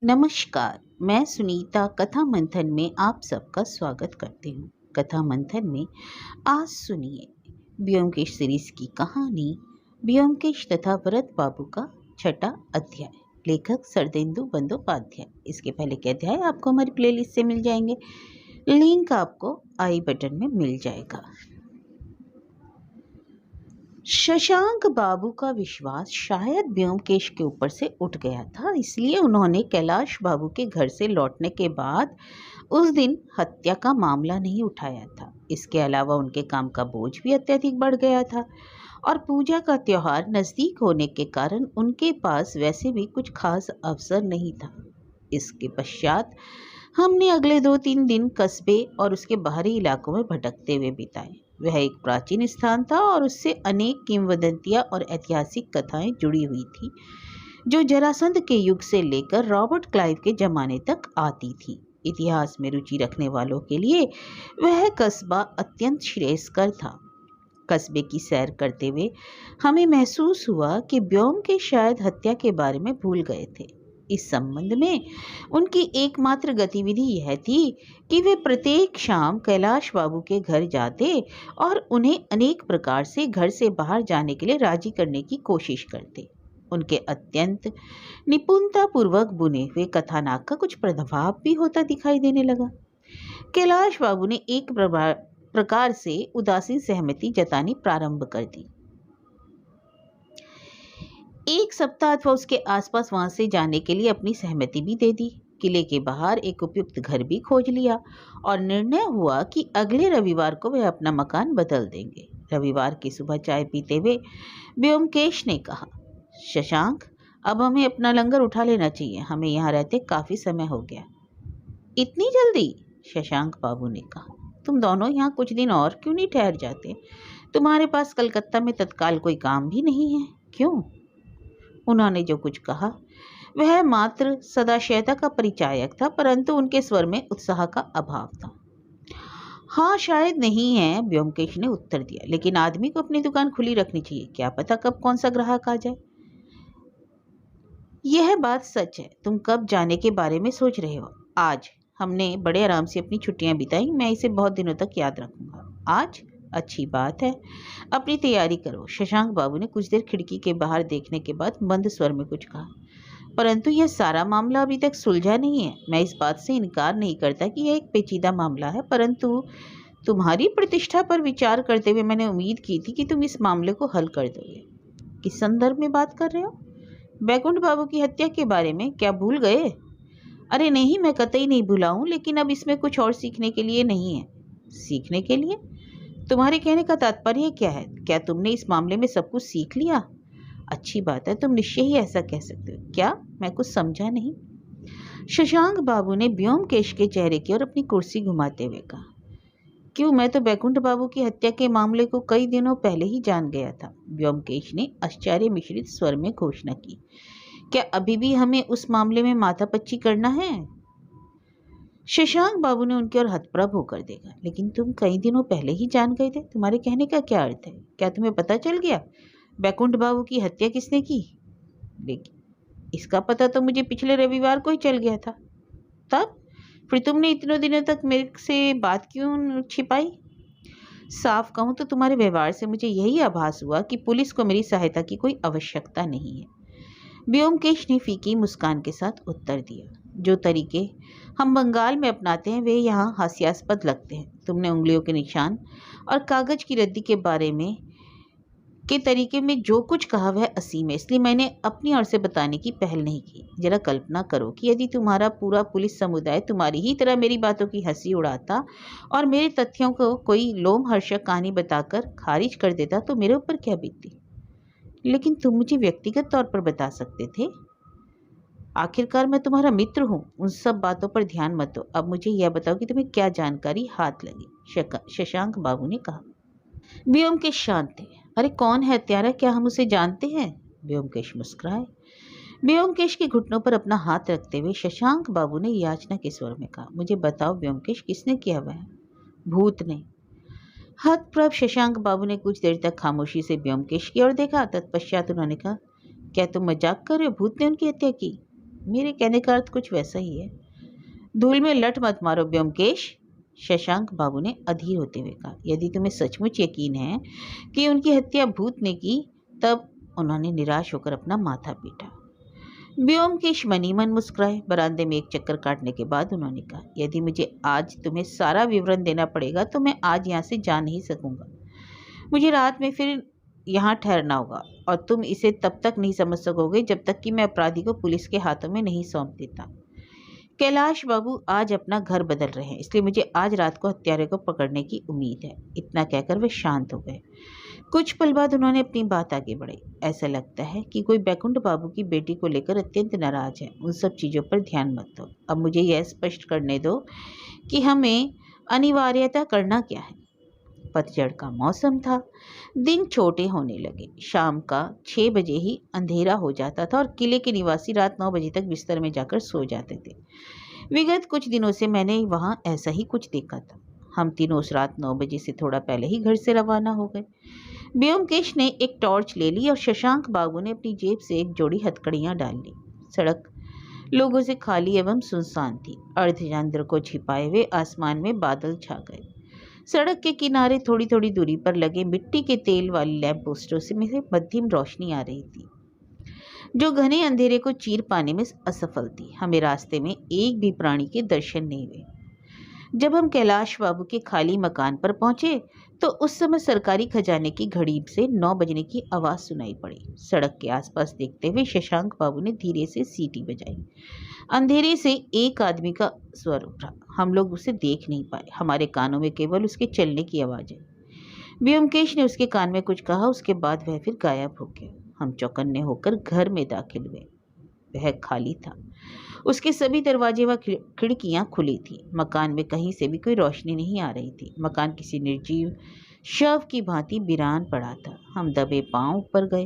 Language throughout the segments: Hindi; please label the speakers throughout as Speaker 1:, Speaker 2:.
Speaker 1: नमस्कार। मैं सुनीता कथा मंथन में आप सबका स्वागत करती हूँ। कथा मंथन में आज सुनिए ब्योमकेश सीरीज की कहानी ब्योमकेश तथा भरत बाबू का छठा अध्याय। लेखक शरदेंदु बंदोपाध्याय। इसके पहले के अध्याय आपको हमारी प्लेलिस्ट से मिल जाएंगे, लिंक आपको आई बटन में मिल जाएगा। शशांक बाबू का विश्वास शायद ब्योमकेश के ऊपर से उठ गया था, इसलिए उन्होंने कैलाश बाबू के घर से लौटने के बाद उस दिन हत्या का मामला नहीं उठाया था। इसके अलावा उनके काम का बोझ भी अत्यधिक बढ़ गया था और पूजा का त्योहार नज़दीक होने के कारण उनके पास वैसे भी कुछ खास अवसर नहीं था। इसके पश्चात हमने अगले 2-3 दिन कस्बे और उसके बाहरी इलाकों में भटकते हुए बिताए। वह एक प्राचीन स्थान था और उससे अनेक किंवदंतियां और ऐतिहासिक कथाएं जुड़ी हुई थी, जो जरासंध के युग से लेकर रॉबर्ट क्लाइव के जमाने तक आती थी। इतिहास में रुचि रखने वालों के लिए वह कस्बा अत्यंत श्रेयस्कर था। कस्बे की सैर करते हुए हमें महसूस हुआ कि ब्योमकेश शायद हत्या के बारे में भूल गए थे। इस संबंध में उनकी एकमात्र गतिविधि यह थी कि वे प्रत्येक शाम कैलाश बाबू के घर जाते और उन्हें अनेक प्रकार से घर से बाहर जाने के लिए राजी करने की कोशिश करते। उनके अत्यंत निपुणतापूर्वक बुने हुए कथानक का कुछ प्रभाव भी होता दिखाई देने लगा। कैलाश बाबू ने एक प्रकार से उदासीन सहमति जतानी प्रारंभ कर दी। एक सप्ताह अथवा उसके आसपास वहां से जाने के लिए अपनी सहमति भी दे दी। किले के बाहर एक उपयुक्त घर भी खोज लिया और निर्णय हुआ कि अगले रविवार को वे अपना मकान बदल देंगे। रविवार की सुबह चाय पीते हुए ब्योमकेश ने कहा, शशांक, अब हमें अपना लंगर उठा लेना चाहिए। हमें यहाँ रहते काफी समय हो गया। इतनी जल्दी? शशांक बाबू ने कहा, तुम दोनों यहाँ कुछ दिन और क्यों नहीं ठहर जाते? तुम्हारे पास कलकत्ता में तत्काल कोई काम भी नहीं है? क्यों? उन्होंने जो कुछ कहा वह मात्र सदाशयता का परिचायक था, परंतु उनके स्वर में उत्साह का अभाव था। हाँ, शायद नहीं है, ब्योमकेश ने उत्तर दिया, लेकिन आदमी को अपनी दुकान खुली रखनी चाहिए। क्या पता कब कौन सा ग्राहक आ जाए। यह बात सच है। तुम कब जाने के बारे में सोच रहे हो? आज। हमने बड़े आराम से अपनी छुट्टियां बिताई। मैं इसे बहुत दिनों तक याद रखूंगा। आज? अच्छी बात है, अपनी तैयारी करो। शशांक बाबू ने कुछ देर खिड़की के बाहर देखने के बाद मंद स्वर में कुछ कहा। परंतु यह सारा मामला अभी तक सुलझा नहीं है। मैं इस बात से इनकार नहीं करता कि यह एक पेचीदा मामला है, परंतु तुम्हारी प्रतिष्ठा पर विचार करते हुए मैंने उम्मीद की थी कि तुम इस मामले को हल कर दोगे। किस संदर्भ में बात कर रहे हो? बैकुंठ बाबू की हत्या के बारे में? क्या भूल गए? अरे नहीं, मैं कतई नहीं भूला हूँ, लेकिन अब इसमें कुछ और सीखने के लिए नहीं है। सीखने के लिए? तुम्हारे कहने का तात्पर्य क्या है? क्या तुमने इस मामले में सब कुछ सीख लिया? अच्छी बात है, तुम निश्चय ही ऐसा कह सकते हो। क्या? मैं कुछ समझा नहीं। शशांक बाबू ने ब्योमकेश के चेहरे की ओर अपनी कुर्सी घुमाते हुए कहा, क्यों? मैं तो बैकुंठ बाबू की हत्या के मामले को कई दिनों पहले ही जान गया था। ब्योमकेश ने आश्चर्य मिश्रित स्वर में घोषणा की। क्या अभी भी हमें उस मामले में माथापच्ची करना है? शशांक बाबू ने उनकी ओर हतप्रभ होकर देखा। लेकिन तुम कई दिनों पहले ही जान गए थे। तुम्हारे कहने का क्या अर्थ है? क्या तुम्हें पता चल गया बैकुंठ बाबू की हत्या किसने की? लेकिन इसका पता तो मुझे पिछले रविवार को ही चल गया था। तब फिर तुमने इतने दिनों तक मेरे से बात क्यों छिपाई? साफ कहूं तो तुम्हारे व्यवहार से मुझे यही आभास हुआ कि पुलिस को मेरी सहायता की कोई आवश्यकता नहीं है। ब्योमकेश ने फीकी मुस्कान के साथ उत्तर दिया। जो तरीके हम बंगाल में अपनाते हैं वे यहाँ हास्यास्पद लगते हैं। तुमने उंगलियों के निशान और कागज की रद्दी के बारे में के तरीके में जो कुछ कहा वह असीम है, इसलिए मैंने अपनी ओर से बताने की पहल नहीं की। जरा कल्पना करो कि यदि तुम्हारा पूरा पुलिस समुदाय तुम्हारी ही तरह मेरी बातों की हंसी उड़ाता और मेरे तथ्यों को कोई लोमहर्षक कहानी बताकर खारिज कर देता तो मेरे ऊपर क्या बीतती। लेकिन तुम मुझे व्यक्तिगत तौर पर बता सकते थे। आखिरकार मैं तुम्हारा मित्र हूँ। उन सब बातों पर ध्यान मत दो। अब मुझे यह बताओ कि तुम्हें क्या जानकारी हाथ लगी? शशांक बाबू ने कहा। ब्योमकेश शांत थे। अरे कौन है हत्यारा? क्या हम उसे जानते हैं? ब्योमकेश मुस्कुराए। ब्योमकेश के घुटनों पर अपना हाथ रखते हुए शशांक बाबू ने याचना के स्वर में कहा, मुझे बताओ ब्योमकेश, किसने किया वह? भूत ने। हतप्रभ शशांक बाबू ने कुछ देर तक खामोशी से ब्योमकेश की ओर देखा। तत्पश्चात उन्होंने कहा, क्या तुम मजाक कर रहे हो? भूत ने उनकी हत्या की? मेरे कहने का अर्थ कुछ वैसा ही है। धूल में लट मत मारो ब्योमकेश, शशांक बाबू ने अधीर होते हुए कहा। यदि तुम्हें सचमुच यकीन है कि उनकी हत्या भूत ने की, तब उन्होंने निराश होकर अपना माथा पीटा। व्योमकेश मनी मन मुस्कुराए। बरामदे में एक चक्कर काटने के बाद उन्होंने कहा, यदि मुझे आज तुम्हें सारा विवरण देना पड़ेगा तो मैं आज यहाँ से जा नहीं सकूंगा। मुझे रात में फिर यहाँ ठहरना होगा और तुम इसे तब तक नहीं समझ सकोगे जब तक कि मैं अपराधी को पुलिस के हाथों में नहीं सौंप देता। कैलाश बाबू आज अपना घर बदल रहे हैं, इसलिए मुझे आज रात को हत्यारे को पकड़ने की उम्मीद है। इतना कहकर वे शांत हो गए। कुछ पल बाद उन्होंने अपनी बात आगे बढ़ाई। ऐसा लगता है कि कोई बैकुंठ बाबू की बेटी को लेकर अत्यंत नाराज है। उन सब चीज़ों पर ध्यान मत दो। अब मुझे यह स्पष्ट करने दो कि हमें अनिवार्यता करना क्या है। पतझड़ का मौसम था। दिन छोटे होने लगे। शाम का 6 बजे ही अंधेरा हो जाता था और किले के निवासी रात 9 बजे तक बिस्तर में जाकर सो जाते थे। विगत कुछ दिनों से मैंने वहां ऐसा ही कुछ देखा था। हम तीनों उस रात 9 बजे से थोड़ा पहले ही घर से रवाना हो गए। ब्योमकेश ने एक टॉर्च ले ली और शशांक बाबू ने अपनी जेब से एक जोड़ी हथकड़ियां डाल ली। सड़क लोगों से खाली एवं सुनसान थी। अर्धचंद्र को छिपाए हुए आसमान में बादल छा गए। सड़क के किनारे थोड़ी थोड़ी दूरी पर लगे मिट्टी के तेल वाले लैंप पोस्टों से में से मध्यम रोशनी आ रही थी, जो घने अंधेरे को चीर पाने में असफल थी। हमें रास्ते में एक भी प्राणी के दर्शन नहीं हुए। जब हम कैलाश बाबू के खाली मकान पर पहुंचे तो उस समय सरकारी खजाने की घड़ी से 9 बजने की आवाज सुनाई पड़ी। सड़क के आसपास देखते हुए शशांक बाबू ने धीरे से सीटी बजाई। अंधेरे से एक आदमी का स्वर उठा। हम लोग उसे देख नहीं पाए, हमारे कानों में केवल उसके चलने की आवाज है। व्योमकेश ने उसके कान में कुछ कहा, उसके बाद वह फिर गायब हो गया। हम चौकन्ने होकर घर में दाखिल हुए। वह खाली था। उसके सभी दरवाजे व खिड़कियां खुली थी। मकान में कहीं से भी कोई रोशनी नहीं आ रही थी। मकान किसी निर्जीव शव की भांति वीरान पड़ा था। हम दबे पांव ऊपर गए।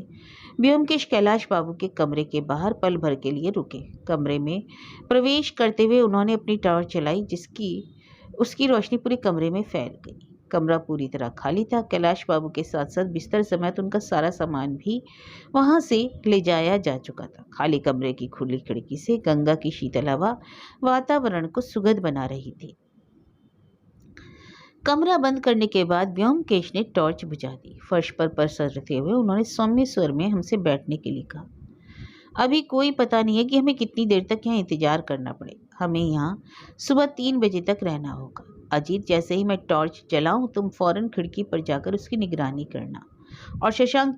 Speaker 1: व्योमकेश कैलाश बाबू के कमरे के बाहर पल भर के लिए रुके। कमरे में प्रवेश करते हुए उन्होंने अपनी टॉर्च चलाई, जिसकी उसकी रोशनी पूरे कमरे में फैल गई। कमरा पूरी तरह खाली था। कैलाश बाबू के साथ साथ बिस्तर समेत उनका सारा सामान भी वहां से ले जाया जा चुका था। खाली कमरे की खुली खिड़की से गंगा की शीतल हवा वातावरण को सुगंध बना रही थी। कमरा बंद करने के बाद व्योमकेश ने टॉर्च बुझा दी। फर्श पर पसरते हुए उन्होंने सौम्य स्वर में हमसे बैठने के लिए कहा। अभी कोई पता नहीं है कि हमें कितनी देर तक यहाँ इंतजार करना पड़े। हमें यहाँ सुबह 3 बजे तक रहना होगा। अजीत, जैसे ही मैं टॉर्च जलाऊं तुम फौरन खिड़की पर जाकर उसकी निगरानी करना। और शशांक,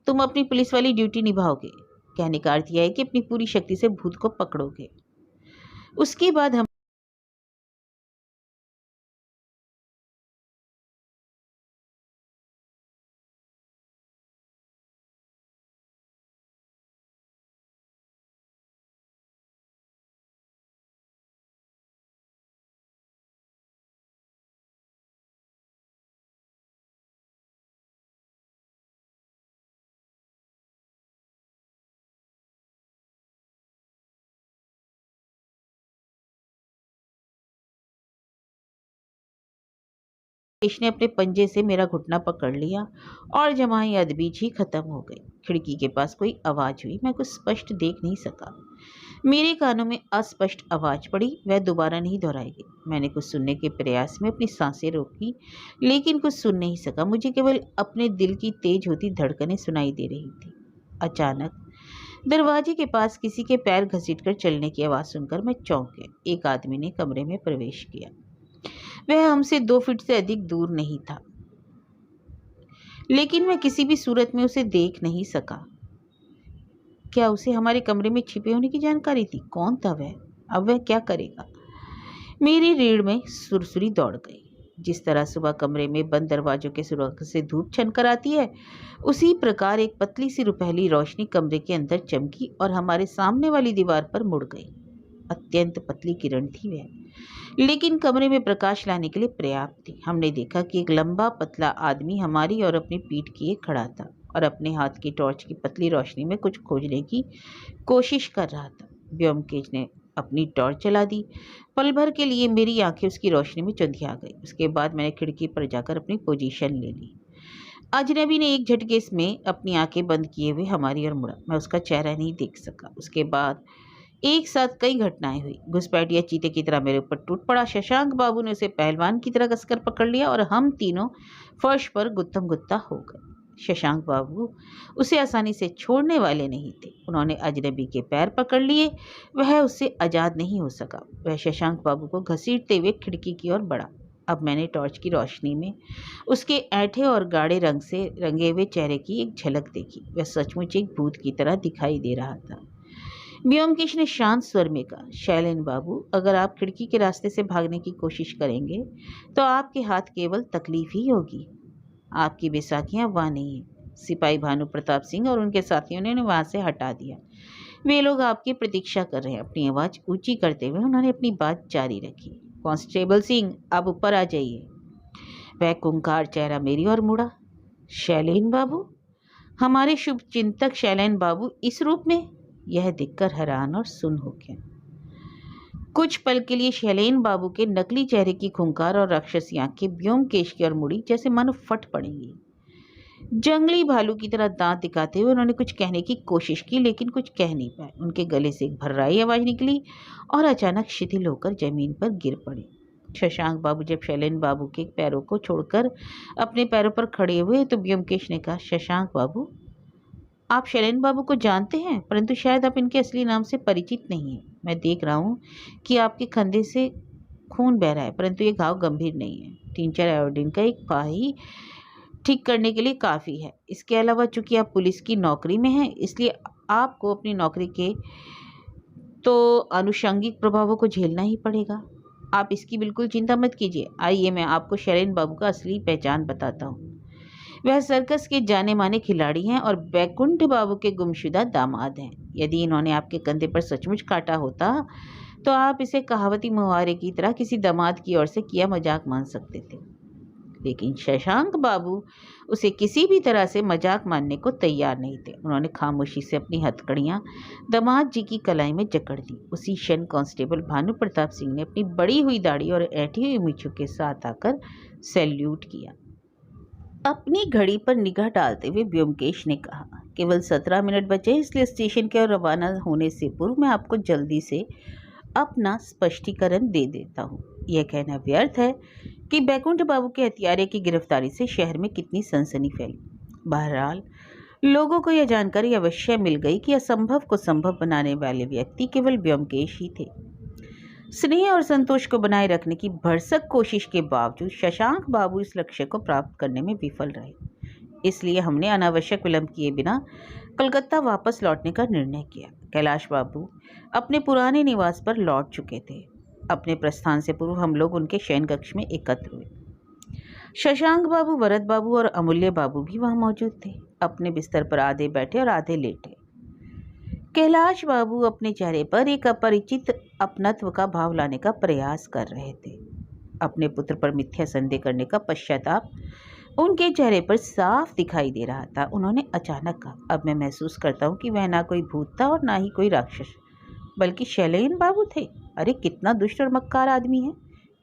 Speaker 1: तुम अपनी पुलिस वाली ड्यूटी निभाओगे। कहने का अर्थ यह है कि अपनी पूरी शक्ति से भूत को पकड़ोगे। उसके बाद हम ने अपने पंजे से मेरा घुटना पकड़ लिया और जमाई अदबीज ही खत्म हो गई। खिड़की के पास कोई आवाज हुई। मैं कुछ स्पष्ट देख नहीं सका। मेरे कानों में अस्पष्ट आवाज पड़ी। वह दोबारा नहीं दोहराई गई। मैंने कुछ सुनने के प्रयास में अपनी सांसें रोकी, लेकिन कुछ सुन नहीं सका। मुझे केवल अपने दिल की तेज होती धड़कनें सुनाई दे रही थी। अचानक दरवाजे के पास किसी के पैर घसीटकर चलने की आवाज सुनकर मैं चौंक गया। एक आदमी ने कमरे में प्रवेश किया। वह हमसे 2 फीट से अधिक दूर नहीं था, लेकिन मैं किसी भी सूरत में उसे देख नहीं सका। क्या उसे हमारे कमरे में छिपे होने की जानकारी थी? कौन था वह? अब वह क्या करेगा? मेरी रीढ़ में सुरसुरी दौड़ गई। जिस तरह सुबह कमरे में बंद दरवाजों के सुराख से धूप छनकर आती है, उसी प्रकार एक पतली सी रुपहली रोशनी कमरे के अंदर चमकी और हमारे सामने वाली दीवार पर मुड़ गई। अत्यंत पतली किरण थी वह, लेकिन कमरे में प्रकाश लाने के लिए पर्याप्त थी। हमने देखा कि एक लंबा पतला आदमी हमारी और अपनी पीठ किए खड़ा था और अपने हाथ की टॉर्च की पतली रोशनी में कुछ खोजने की कोशिश कर रहा था। व्योमकेश ने अपनी टॉर्च जला दी। पल भर के लिए मेरी आंखें उसकी रोशनी में चुंधिया गई। उसके बाद मैंने खिड़की पर जाकर अपनी पोजीशन ले ली। अजनबी ने एक झटके में अपनी आंखें बंद किए हुए हमारी ओर मुड़ा। मैं उसका चेहरा नहीं देख सका। उसके बाद एक साथ कई घटनाएं हुई। घुसपैठिया चीते की तरह मेरे ऊपर टूट पड़ा। शशांक बाबू ने उसे पहलवान की तरह कसकर पकड़ लिया और हम तीनों फर्श पर गुत्थम गुत्ता हो गए। शशांक बाबू उसे आसानी से छोड़ने वाले नहीं थे। उन्होंने अजनबी के पैर पकड़ लिए। वह उससे आजाद नहीं हो सका। वह शशांक बाबू को घसीटते हुए खिड़की की ओर बढ़ा। अब मैंने टॉर्च की रोशनी में उसके ऐंठे और गाढ़े रंग से रंगे हुए चेहरे की एक झलक देखी। वह सचमुच एक भूत की तरह दिखाई दे रहा था। व्योमकेश ने शांत स्वर में कहा, शैलेन बाबू, अगर आप खिड़की के रास्ते से भागने की कोशिश करेंगे तो आपके हाथ केवल तकलीफ ही होगी। आपकी बैसाखियां वहां नहीं है। सिपाही भानु प्रताप सिंह और उनके साथियों ने उन्हें वहां से हटा दिया। वे लोग आपकी प्रतीक्षा कर रहे हैं। अपनी आवाज ऊंची करते हुए उन्होंने अपनी बात जारी रखी। कांस्टेबल सिंह, आप ऊपर आ जाइए। वह कुंकार चेहरा मेरी ओर मुड़ा। शैलेन बाबू, हमारे शुभ चिंतक शैलेन बाबू इस रूप में? यह देखकर हैरान और सुन हो गया। कुछ पल के लिए शैलेन बाबू के नकली चेहरे की खुंकार और राक्षसी आंखें व्योमकेश की ओर मुड़ी, जैसे मानो फट पड़ेंगी। जंगली भालू की तरह दांत दिखाते हुए उन्होंने कुछ कहने की कोशिश की, लेकिन कुछ कह नहीं पाए। उनके गले से एक भर्राई आवाज निकली और अचानक शिथिल होकर जमीन पर गिर पड़े। शशांक बाबू जब शैलेन बाबू के पैरों को छोड़कर अपने पैरों पर खड़े हुए तो व्योमकेश ने कहा, शशांक बाबू, आप शैलेन बाबू को जानते हैं, परंतु शायद आप इनके असली नाम से परिचित नहीं हैं। मैं देख रहा हूँ कि आपके कंधे से खून बह रहा है, परंतु ये घाव गंभीर नहीं है। 3-4 आयोडीन का एक फाही ठीक करने के लिए काफ़ी है। इसके अलावा चूंकि आप पुलिस की नौकरी में हैं, इसलिए आपको अपनी नौकरी के तो आनुषंगिक प्रभावों को झेलना ही पड़ेगा। आप इसकी बिल्कुल चिंता मत कीजिए। आइए मैं आपको शैलेन बाबू का असली पहचान बताता हूँ। वह सर्कस के जाने माने खिलाड़ी हैं और बैकुंठ बाबू के गुमशुदा दामाद हैं। यदि इन्होंने आपके कंधे पर सचमुच काटा होता तो आप इसे कहावती मुहावरे की तरह किसी दामाद की ओर से किया मजाक मान सकते थे, लेकिन शशांक बाबू उसे किसी भी तरह से मजाक मानने को तैयार नहीं थे। उन्होंने खामोशी से अपनी हथकड़ियां दामाद जी की कलाई में जकड़ दी। उसी क्षण कांस्टेबल भानु प्रताप सिंह ने अपनी बड़ी हुई दाढ़ी और ऐठी हुई मूंछों के साथ आकर सैल्यूट किया। अपनी घड़ी पर निगाह डालते हुए व्योमकेश ने कहा, केवल 17 मिनट बचे, इसलिए स्टेशन के ओर रवाना होने से पूर्व मैं आपको जल्दी से अपना स्पष्टीकरण दे देता हूँ। यह कहना व्यर्थ है कि बैकुंठ बाबू के हत्यारे की गिरफ्तारी से शहर में कितनी सनसनी फैली। बहरहाल लोगों को यह जानकारी अवश्य मिल गई कि असंभव को संभव बनाने वाले व्यक्ति केवल व्योमकेश ही थे। स्नेह और संतोष को बनाए रखने की भरसक कोशिश के बावजूद शशांक बाबू इस लक्ष्य को प्राप्त करने में विफल रहे। इसलिए हमने अनावश्यक विलंब किए बिना कलकत्ता वापस लौटने का निर्णय किया। कैलाश बाबू अपने पुराने निवास पर लौट चुके थे। अपने प्रस्थान से पूर्व हम लोग उनके शयन कक्ष में एकत्र हुए। शशांक बाबू, वरद बाबू और अमूल्य बाबू भी वहां मौजूद थे। अपने बिस्तर पर आधे बैठे और आधे लेटे। कैलाश बाबू अपने चेहरे पर एक अपरिचित अपनत्व का भाव लाने का प्रयास कर रहे थे। अपने पुत्र पर मिथ्या संदेह करने का पश्चाताप उनके चेहरे पर साफ दिखाई दे रहा था। उन्होंने अचानक कहा, अब मैं महसूस करता हूँ कि वह ना कोई भूत था और ना ही कोई राक्षस, बल्कि शैलेन बाबू थे। अरे कितना दुष्ट और मक्कार आदमी है।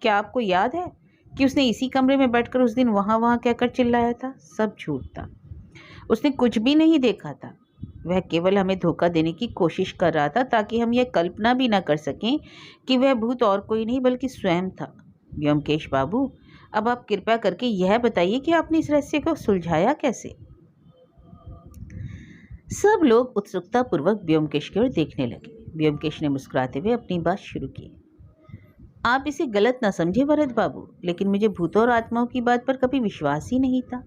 Speaker 1: क्या आपको याद है कि उसने इसी कमरे में बैठकर उस दिन वहाँ कहकर चिल्लाया था? सब झूठ था। उसने कुछ भी नहीं देखा था। वह केवल हमें धोखा देने की कोशिश कर रहा था ताकि हम यह कल्पना भी न कर सकें कि वह भूत और कोई नहीं बल्कि स्वयं था। व्योमकेश बाबू, अब आप कृपया करके यह बताइए कि आपने इस रहस्य को सुलझाया कैसे? सब लोग उत्सुकता पूर्वक व्योमकेश की ओर देखने लगे। व्योमकेश ने मुस्कुराते हुए अपनी बात शुरू की। आप इसे गलत न समझे वरद बाबू, लेकिन मुझे भूतों और आत्माओं की बात पर कभी विश्वास ही नहीं था।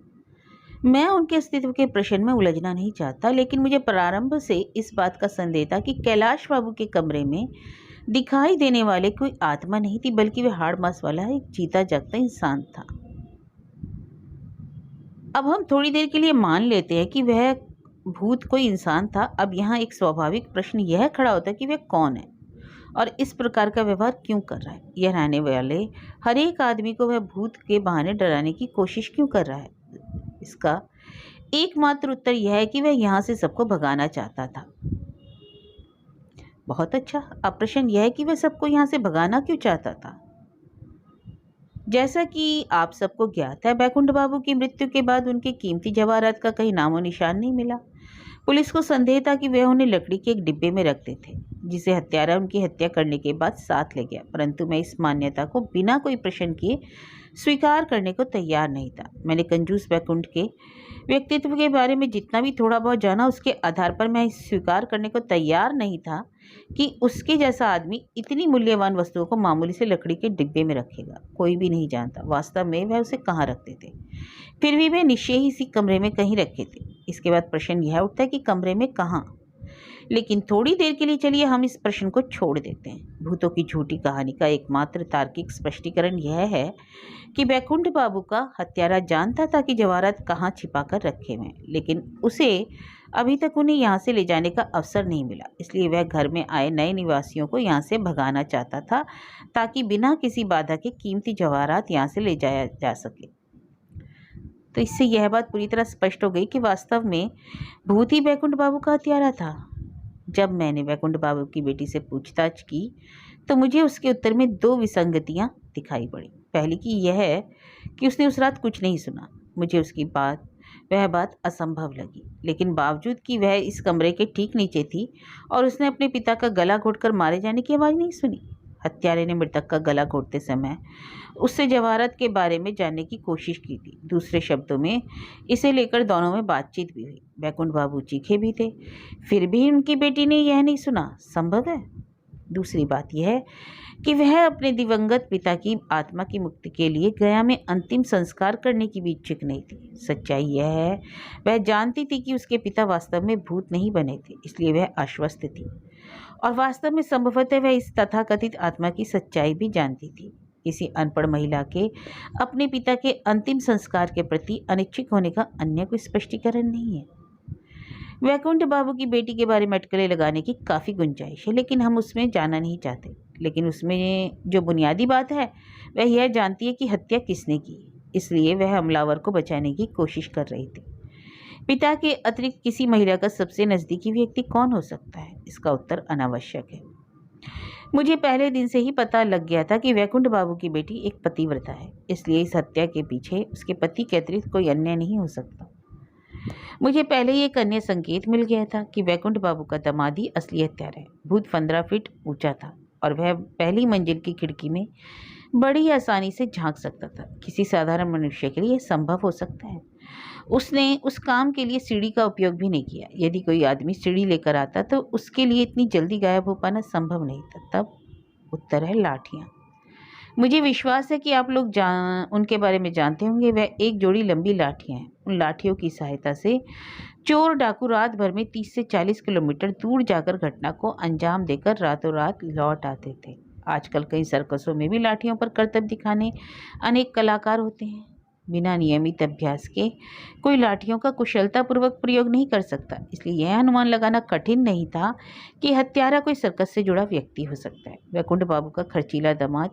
Speaker 1: मैं उनके अस्तित्व के प्रश्न में उलझना नहीं चाहता, लेकिन मुझे प्रारंभ से इस बात का संदेह था कि कैलाश बाबू के कमरे में दिखाई देने वाले कोई आत्मा नहीं थी, बल्कि वह हाड़ मांस वाला एक जीता जागता इंसान था। अब हम थोड़ी देर के लिए मान लेते हैं कि वह भूत कोई इंसान था। अब यहाँ एक स्वाभाविक प्रश्न यह खड़ा होता है कि वह कौन है और इस प्रकार का व्यवहार क्यों कर रहा है। यह रहने वाले हर एक आदमी को वह भूत के बहाने डराने की कोशिश क्यों कर रहा है? इसका एकमात्र उत्तर यह है कि वह यहाँ से सबको भगाना चाहता था। बहुत अच्छा। अब प्रश्न यह है कि वह सबको यहाँ से भगाना क्यों चाहता था? जैसा कि आप सबको ज्ञात है, बैकुंठ बाबू की मृत्यु के बाद उनके कीमती जवाहरात का कहीं नामो निशान नहीं मिला। पुलिस को संदेह था कि वह उन्हें लकड़ी के एक डिब्बे में रखते थे, जिसे हत्यारा उनकी हत्या करने के बाद साथ ले गया। परंतु मैं इस मान्यता को बिना कोई प्रश्न किए स्वीकार करने को तैयार नहीं था। मैंने कंजूस वैकुंठ के व्यक्तित्व के बारे में जितना भी थोड़ा बहुत जाना, उसके आधार पर मैं इस स्वीकार करने को तैयार नहीं था कि उसके जैसा आदमी इतनी मूल्यवान वस्तुओं को मामूली से लकड़ी के डिब्बे में रखेगा। कोई भी नहीं जानता वास्तव में वह उसे कहाँ रखते थे। फिर भी वे निश्चय ही इसी कमरे में कहीं रखे थे। इसके बाद प्रश्न यह उठता है कि कमरे में कहाँ। लेकिन थोड़ी देर के लिए चलिए हम इस प्रश्न को छोड़ देते हैं। भूतों की झूठी कहानी का एकमात्र तार्किक स्पष्टीकरण यह है कि वैकुंठ बाबू का हत्यारा जानता था कि जवाहरात कहाँ छिपा कर रखे हुए हैं, लेकिन उसे अभी तक उन्हें यहाँ से ले जाने का अवसर नहीं मिला। इसलिए वह घर में आए नए निवासियों को यहाँ से भगाना चाहता था, ताकि बिना किसी बाधा के कीमती जवाहरात यहाँ से ले जाया जा सके। तो इससे यह बात पूरी तरह स्पष्ट हो गई कि वास्तव में भूत ही वैकुंठ बाबू का हत्यारा था। जब मैंने वैकुंठ बाबू की बेटी से पूछताछ की तो मुझे उसके उत्तर में दो विसंगतियां दिखाई पड़ी। पहली की यह है कि उसने उस रात कुछ नहीं सुना। मुझे उसकी वह बात असंभव लगी, लेकिन बावजूद कि वह इस कमरे के ठीक नीचे थी और उसने अपने पिता का गला घोंटकर मारे जाने की आवाज़ नहीं सुनी। हत्यारे ने मृतक का गला घोंटते समय उससे जवाहरात के बारे में जानने की कोशिश की थी। दूसरे शब्दों में इसे लेकर दोनों में बातचीत भी हुई। वैकुंठ बाबू चीखे भी थे, फिर भी उनकी बेटी ने यह नहीं सुना। संभव है। दूसरी बात यह है कि वह अपने दिवंगत पिता की आत्मा की मुक्ति के लिए गया में अंतिम संस्कार करने की भी इच्छुक नहीं थी। सच्चाई यह है, वह जानती थी कि उसके पिता वास्तव में भूत नहीं बने थे, इसलिए वह आश्वस्त थी। और वास्तव में संभवतः वह इस तथाकथित आत्मा की सच्चाई भी जानती थी। किसी अनपढ़ महिला के अपने पिता के अंतिम संस्कार के प्रति अनिच्छुक होने का अन्य कोई स्पष्टीकरण नहीं है। वैकुंठ बाबू की बेटी के बारे में अटकलें लगाने की काफ़ी गुंजाइश है, लेकिन हम उसमें जाना नहीं चाहते। लेकिन उसमें जो बुनियादी बात है वह यह जानती है कि हत्या किसने की, इसलिए वह हमलावर को बचाने की कोशिश कर रही थी। पिता के अतिरिक्त किसी महिला का सबसे नज़दीकी व्यक्ति कौन हो सकता है? इसका उत्तर अनावश्यक है। मुझे पहले दिन से ही पता लग गया था कि वैकुंठ बाबू की बेटी एक पतिव्रता है, इसलिए इस हत्या के पीछे उसके पति के अतिरिक्त कोई अन्य नहीं हो सकता। मुझे पहले ही एक अन्य संकेत मिल गया था कि वैकुंठ बाबू का दामाद ही असली हत्यारा है। भूत 15 फीट ऊंचा था और वह पहली मंजिल की खिड़की में बड़ी आसानी से झांक सकता था। किसी साधारण मनुष्य के लिए संभव हो सकता है। उसने उस काम के लिए सीढ़ी का उपयोग भी नहीं किया। यदि कोई आदमी सीढ़ी लेकर आता तो उसके लिए इतनी जल्दी गायब हो पाना संभव नहीं था। तब उत्तर है लाठियाँ। मुझे विश्वास है कि आप लोग उनके बारे में जानते होंगे। वह एक जोड़ी लंबी लाठियाँ हैं। उन लाठियों की सहायता से चोर डाकू रात भर में 30 से 40 किलोमीटर दूर जाकर घटना को अंजाम देकर रातों रात लौट आते थे। आजकल कई सर्कसों में भी लाठियों पर करतब दिखाने अनेक कलाकार होते हैं। बिना नियमित अभ्यास के कोई लाठियों का कुशलतापूर्वक प्रयोग नहीं कर सकता, इसलिए यह अनुमान लगाना कठिन नहीं था कि हत्यारा कोई सर्कस से जुड़ा व्यक्ति हो सकता है। वैकुंठ बाबू का खर्चीला दामाद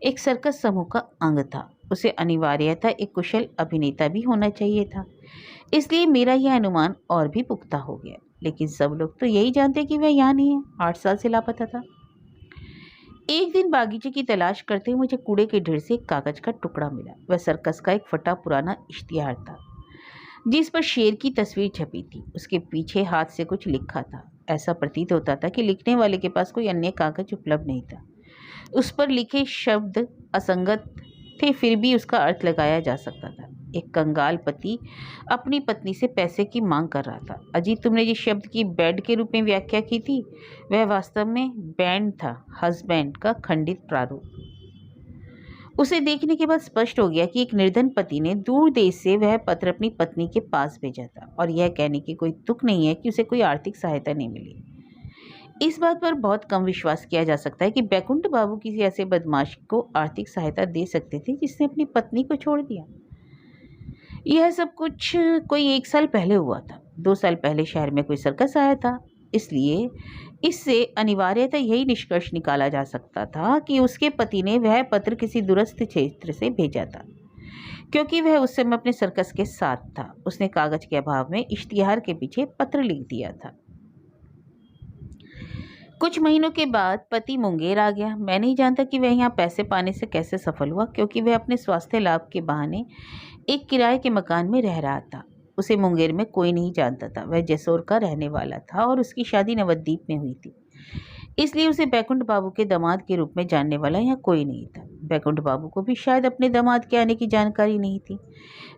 Speaker 1: एक सर्कस समूह का अंग था। उसे अनिवार्यतः एक कुशल अभिनेता भी होना चाहिए था, इसलिए मेरा यह अनुमान और भी पुख्ता हो गया। लेकिन सब लोग तो यही जानते कि वह यहाँ नहीं है, 8 साल से लापता था। एक दिन बागीचे की तलाश करते हुए मुझे कूड़े के ढेर से एक कागज का टुकड़ा मिला। वह सर्कस का एक फटा पुराना इश्तिहार था, जिस पर शेर की तस्वीर छपी थी। उसके पीछे हाथ से कुछ लिखा था। ऐसा प्रतीत होता था कि लिखने वाले के पास कोई अन्य कागज उपलब्ध नहीं था। उस पर लिखे शब्द असंगत थे, फिर भी उसका अर्थ लगाया जा सकता था। एक कंगाल पति अपनी पत्नी से पैसे की मांग कर रहा था। अजीत, तुमने जिस शब्द की बेड के रूप में व्याख्या की थी वह वास्तव में बैंड था, हस्बैंड का खंडित प्रारूप। उसे देखने के बाद स्पष्ट हो गया कि एक निर्धन पति ने दूर देश से वह पत्र अपनी पत्नी के पास भेजा था, और यह कहने की कोई तुक नहीं है कि उसे कोई आर्थिक सहायता नहीं मिली। इस बात पर बहुत कम विश्वास किया जा सकता है कि वैकुंठ बाबू किसी ऐसे बदमाश को आर्थिक सहायता दे सकते थे जिसने अपनी पत्नी को छोड़ दिया। यह सब कुछ कोई 1 साल पहले हुआ था। 2 साल पहले शहर में कोई सर्कस आया था, इसलिए इससे अनिवार्यतः यही निष्कर्ष निकाला जा सकता था कि उसके पति ने वह पत्र किसी दूरस्थ क्षेत्र से भेजा था, क्योंकि वह उस समय अपने सर्कस के साथ था। उसने कागज के अभाव में इश्तिहार के पीछे पत्र लिख दिया था। कुछ महीनों के बाद पति मुंगेर आ गया। मैं नहीं जानता कि वह यहाँ पैसे पाने से कैसे सफल हुआ, क्योंकि वह अपने स्वास्थ्य लाभ के बहाने एक किराए के मकान में रह रहा था। उसे मुंगेर में कोई नहीं जानता था। वह जसोर का रहने वाला था और उसकी शादी नवद्वीप में हुई थी, इसलिए उसे बैकुंठ बाबू के दामाद के रूप में जानने वाला यहाँ कोई नहीं था। बैकुंठ बाबू को भी शायद अपने दामाद के आने की जानकारी नहीं थी।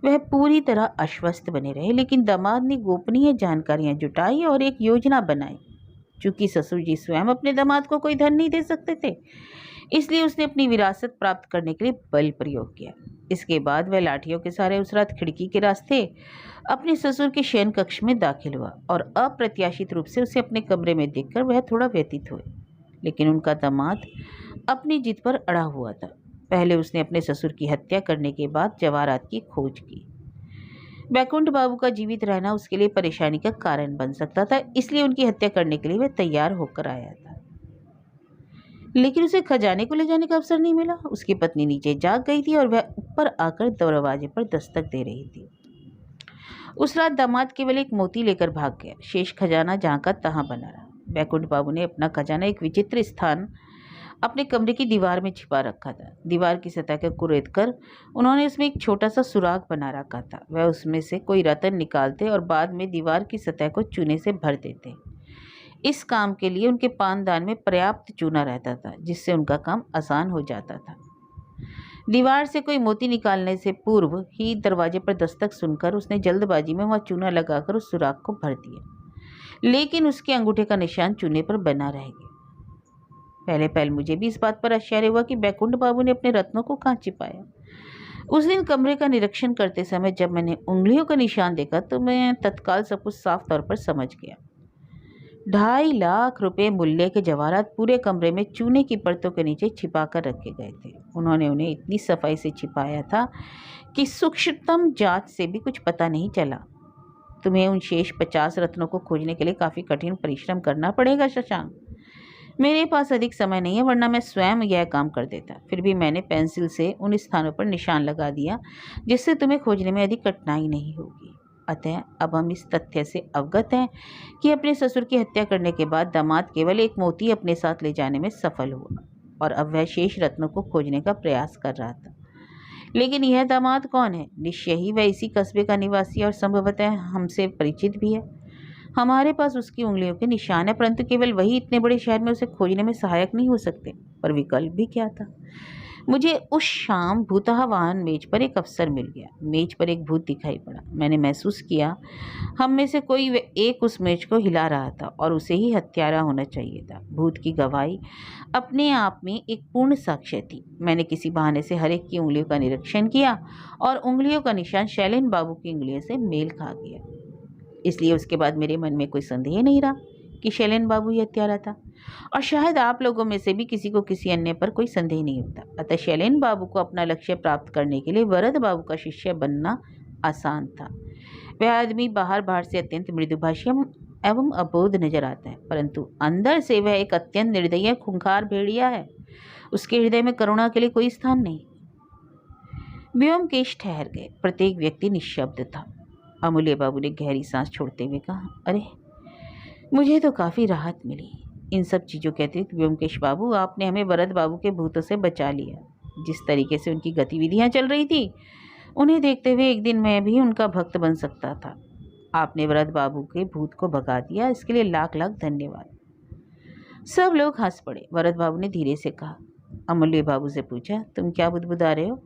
Speaker 1: वह पूरी तरह आश्वस्त बने रहे, लेकिन दामाद ने गोपनीय जानकारियां जुटाई और एक योजना बनाई। चूंकि ससुर जी स्वयं अपने दामाद को कोई धन नहीं दे सकते थे, इसलिए उसने अपनी विरासत प्राप्त करने के लिए बल प्रयोग किया। इसके बाद वह लाठियों के सहारे उस रात खिड़की के रास्ते अपने ससुर के शयन कक्ष में दाखिल हुआ और अप्रत्याशित रूप से उसे अपने कमरे में देखकर वह थोड़ा व्यथित हुए। लेकिन उनका दामाद अपनी जिद पर अड़ा हुआ था। पहले उसने अपने ससुर की हत्या करने के बाद जवाहरात की खोज की। बैकुंठ बाबू का जीवित रहना उसके लिए परेशानी का कारण बन सकता था, इसलिए उनकी हत्या करने के लिए वह तैयार होकर आया था। लेकिन उसे खजाने को ले जाने का अवसर नहीं मिला। उसकी पत्नी नीचे जाग गई थी और वह ऊपर आकर दरवाजे पर दस्तक दे रही थी। उस रात दामाद केवल एक मोती लेकर भाग गया। शेष खजाना जहाँ का तहाँ बना रहा। बैकुंठ बाबू ने अपना खजाना एक विचित्र स्थान अपने कमरे की दीवार में छिपा रखा था। दीवार की सतह को कुरेद कर उन्होंने उसमें एक छोटा सा सुराग बना रखा था। वह उसमें से कोई रत्न निकालते और बाद में दीवार की सतह को चूने से भर देते। इस काम के लिए उनके पानदान में पर्याप्त चूना रहता था, जिससे उनका काम आसान हो जाता था। दीवार से कोई मोती निकालने से पूर्व ही दरवाजे पर दस्तक सुनकर उसने जल्दबाजी में वहां चूना लगाकर उस सुराग को भर दिया, लेकिन उसके अंगूठे का निशान चूने पर बना रह गया। पहले पहल मुझे भी इस बात पर आश्चर्य हुआ कि बैकुंठ बाबू ने अपने रत्नों को कहाँ छिपाया। उस दिन कमरे का निरीक्षण करते समय जब मैंने उंगलियों का निशान देखा तो मैं तत्काल सब कुछ साफ तौर पर समझ गया। 2.5 लाख रुपए मूल्य के जवाहरात पूरे कमरे में चूने की परतों के नीचे छिपा कर रखे गए थे। उन्होंने उन्हें इतनी सफाई से छिपाया था कि सूक्ष्मतम जांच से भी कुछ पता नहीं चला। तुम्हें उन शेष 50 रत्नों को खोजने के लिए काफ़ी कठिन परिश्रम करना पड़ेगा शशांक। मेरे पास अधिक समय नहीं है, वरना मैं स्वयं यह काम कर देता। फिर भी मैंने पेंसिल से उन स्थानों पर निशान लगा दिया जिससे तुम्हें खोजने में अधिक कठिनाई नहीं होगी। अतः अब हम इस तथ्य से अवगत हैं कि अपने ससुर की हत्या करने के बाद दामाद केवल एक मोती अपने साथ ले जाने में सफल हुआ और अब वह शेष रत्नों को खोजने का प्रयास कर रहा था। लेकिन यह दामाद कौन है? निश्चय ही वह इसी कस्बे का निवासी और संभवतः हमसे परिचित भी है। हमारे पास उसकी उंगलियों के निशान है, परंतु केवल वही इतने बड़े शहर में उसे खोजने में सहायक नहीं हो सकते। पर विकल्प भी क्या था? मुझे उस शाम भूतहा वाहन मेज पर एक अवसर मिल गया। मेज पर एक भूत दिखाई पड़ा। मैंने महसूस किया हम में से कोई एक उस मेज को हिला रहा था और उसे ही हत्यारा होना चाहिए था। भूत की गवाही अपने आप में एक पूर्ण साक्ष्य थी। मैंने किसी बहाने से हर एक की उंगलियों का निरीक्षण किया और उंगलियों का निशान शैलेन बाबू की उंगलियों से मेल खा गया। इसलिए उसके बाद मेरे मन में कोई संदेह नहीं रहा कि शैलेन बाबू ही हत्यारा था, और शायद आप लोगों में से भी किसी को किसी अन्य पर कोई संदेह नहीं होता। अतः शैलेन बाबू को अपना लक्ष्य प्राप्त करने के लिए वरद बाबू का शिष्य बनना आसान था। वह आदमी बाहर से अत्यंत मृदुभाषी एवं अबोध नजर आता है, परंतु अंदर से वह एक अत्यंत निर्दयी खूंखार भेड़िया है। उसके हृदय में करुणा के लिए कोई स्थान नहीं। व्योमकेश ठहर गए। प्रत्येक व्यक्ति निःशब्द था। अमूल्य बाबू ने गहरी सांस छोड़ते हुए कहा, अरे मुझे तो काफ़ी राहत मिली। इन सब चीज़ों के अतिरिक्त व्योमकेश बाबू, आपने हमें वरद बाबू के भूतों से बचा लिया। जिस तरीके से उनकी गतिविधियां चल रही थी, उन्हें देखते हुए एक दिन मैं भी उनका भक्त बन सकता था। आपने वरद बाबू के भूत को भगा दिया, इसके लिए लाख लाख धन्यवाद। सब लोग हंस पड़े। वरद बाबू ने धीरे से कहा। अमूल्य बाबू से पूछा, तुम क्या बुदबुदा रहे हो?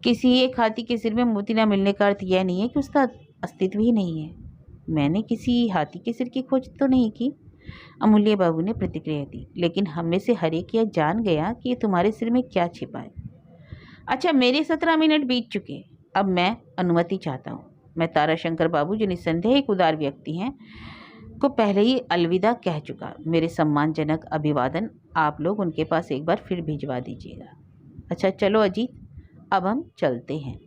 Speaker 1: किसी एक हाथी के सिर में मोती न मिलने का अर्थ यह नहीं है कि उसका अस्तित्व ही नहीं है। मैंने किसी हाथी के सिर की खोज तो नहीं की, अमूल्य बाबू ने प्रतिक्रिया दी, लेकिन हम में से हर एक यह जान गया कि तुम्हारे सिर में क्या छिपा है। अच्छा, मेरे 17 मिनट बीत चुके। अब मैं अनुमति चाहता हूँ। मैं ताराशंकर बाबू, जो निस्संदेह एक उदार व्यक्ति हैं, को पहले ही अलविदा कह चुका। मेरे सम्मानजनक अभिवादन आप लोग उनके पास एक बार फिर भिजवा दीजिएगा। अच्छा चलो अजीत, अब हम चलते हैं।